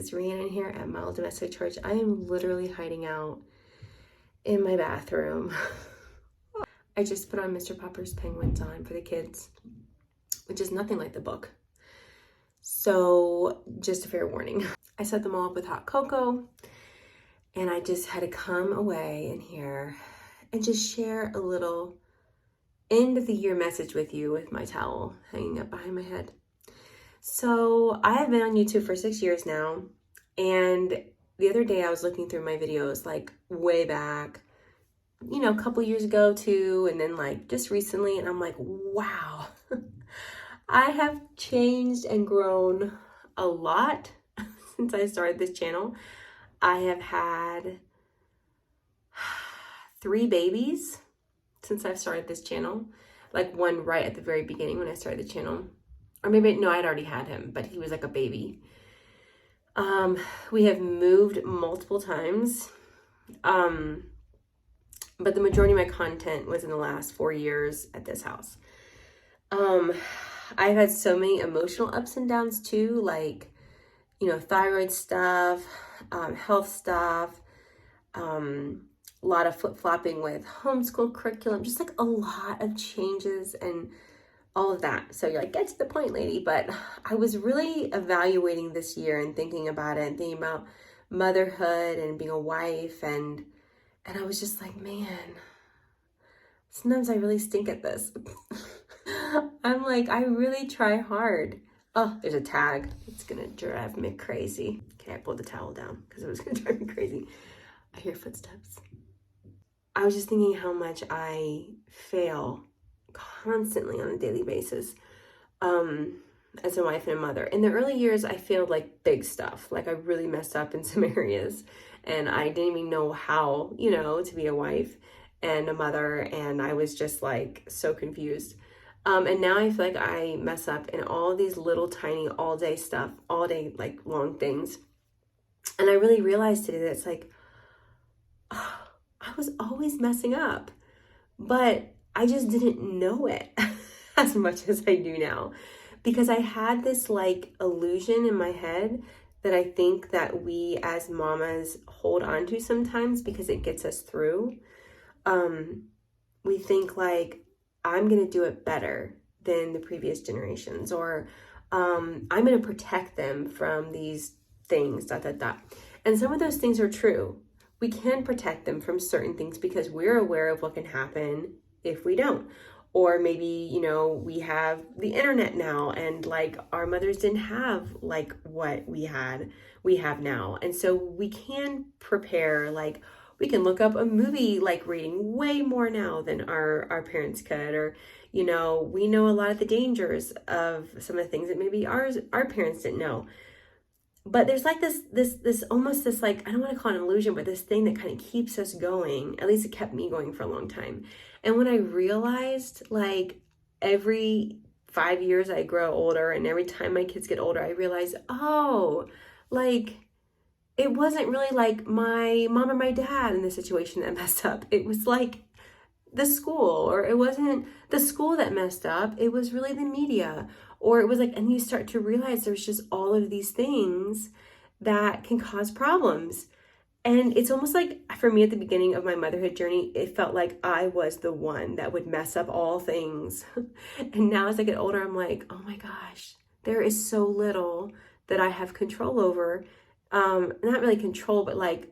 it's Rhiannon here at Model Domestic Church. I am literally hiding out in my bathroom. I just put on Mr. Popper's Penguins on for the kids, which is nothing like the book. So just a fair warning. I set them all up with hot cocoa, and I just had to come away in here and just share a little end of the year message with you with my towel hanging up behind my head. So I have been on YouTube for 6 years now, and the other day I was looking through my videos like way back, you know, a couple years ago too, and then like just recently, and I'm like, wow, I have changed and grown a lot since I started this channel. I have had 3 babies since I've started this channel, like one right at the very beginning when I started the channel. Or maybe, no, I'd already had him, but he was like a baby. We have moved multiple times. But the majority of my content was in the last 4 years at this house. I've had so many emotional ups and downs too, like, you know, thyroid stuff, health stuff, a lot of flip-flopping with homeschool curriculum, just like a lot of changes and all of that. So you're like, get to the point, lady. But I was really evaluating this year and thinking about it and thinking about motherhood and being a wife. And I was just like, man, sometimes I really stink at this. I'm like, I really try hard. Oh, there's a tag. It's going to drive me crazy. Okay, I pulled the towel down because it was going to drive me crazy. I hear footsteps. I was just thinking how much I fail constantly on a daily basis as a wife and a mother. In the early years, I failed like big stuff. Like I really messed up in some areas, and I didn't even know how, you know, to be a wife and a mother, and I was just like so confused. And now I feel like I mess up in all these little tiny all day stuff, all day like long things. And I really realized today that it's like, oh, I was always messing up, but I just didn't know it as much as I do now, because I had this like illusion in my head that I think that we as mamas hold on to sometimes because it gets us through. We think like, I'm going to do it better than the previous generations, or I'm going to protect them from these things, ... And some of those things are true. We can protect them from certain things because we're aware of what can happen if we don't. Or maybe, you know, we have the internet now, and like our mothers didn't have like what we have now. And so we can prepare, like we can look up a movie like rating way more now than our parents could, or, you know, we know a lot of the dangers of some of the things that maybe our parents didn't know. But there's like this almost this like, I don't want to call it an illusion, but this thing that kind of keeps us going. At least it kept me going for a long time. And when I realized like every 5 years I grow older, and every time my kids get older, I realize, oh, like it wasn't really like my mom or my dad in the situation that messed up. It was like the school, or it wasn't the school that messed up. It was really the media. Or it was like, and you start to realize there's just all of these things that can cause problems. And it's almost like, for me at the beginning of my motherhood journey, it felt like I was the one that would mess up all things. And now as I get older, I'm like, oh my gosh, there is so little that I have control over. Not really control, but like,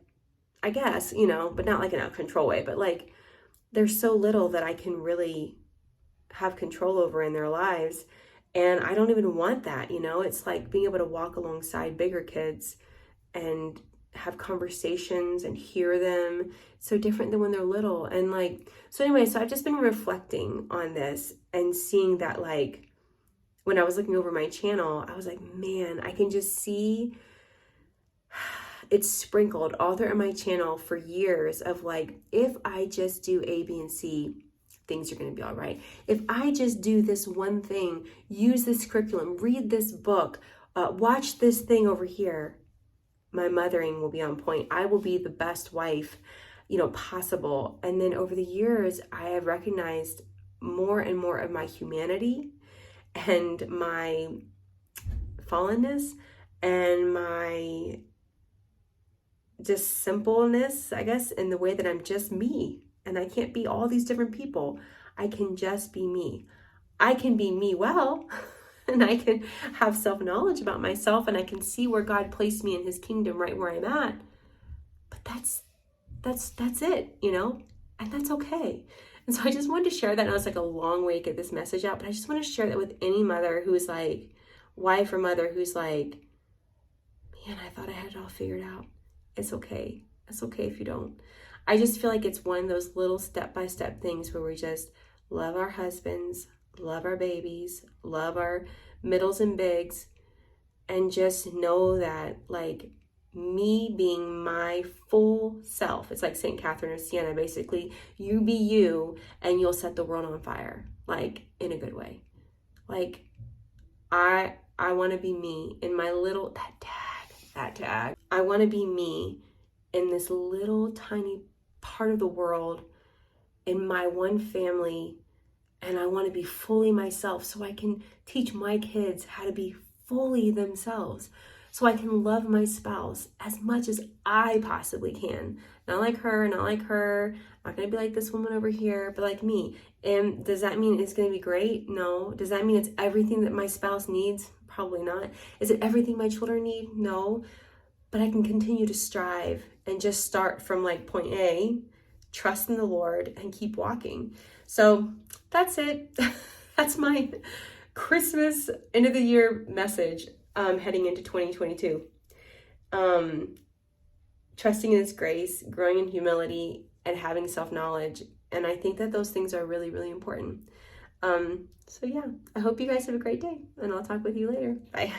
I guess, you know, but not like in a control way, but like, there's so little that I can really have control over in their lives. And I don't even want that, you know. It's like being able to walk alongside bigger kids and have conversations and hear them. It's so different than when they're little. And like, so anyway, so I've just been reflecting on this and seeing that, like, when I was looking over my channel, I was like, man, I can just see it's sprinkled all throughout my channel for years of like, if I just do A, B, and C, things are going to be all right. If I just do this one thing, use this curriculum, read this book, watch this thing over here, my mothering will be on point. I will be the best wife, you know, possible. And then over the years, I have recognized more and more of my humanity and my fallenness, and my just simpleness, I guess, in the way that I'm just me. And I can't be all these different people. I can just be me. I can be me well, and I can have self-knowledge about myself, and I can see where God placed me in his kingdom right where I'm at. But that's it, you know? And that's okay. And so I just wanted to share that. And it was like a long way to get this message out, but I just want to share that with any mother who's like, wife or mother who's like, man, I thought I had it all figured out. It's okay. It's okay if you don't. I just feel like it's one of those little step-by-step things where we just love our husbands, love our babies, love our middles and bigs, and just know that, like, me being my full self, it's like St. Catherine of Siena, basically, you be you and you'll set the world on fire, like, in a good way. Like, I want to be me in my little, that tag. I want to be me in this little tiny part of the world, in my one family, and I want to be fully myself so I can teach my kids how to be fully themselves, so I can love my spouse as much as I possibly can. Not like her, not like her. I'm not going to be like this woman over here, but like me. And does that mean it's going to be great? No. Does that mean it's everything that my spouse needs? Probably not. Is it everything my children need? No. But I can continue to strive and just start from like point A, trust in the Lord, and keep walking. So that's it. That's my Christmas end of the year message heading into 2022. Trusting in his grace, growing in humility, and having self-knowledge. And I think that those things are really, really important. So yeah, I hope you guys have a great day, and I'll talk with you later. Bye.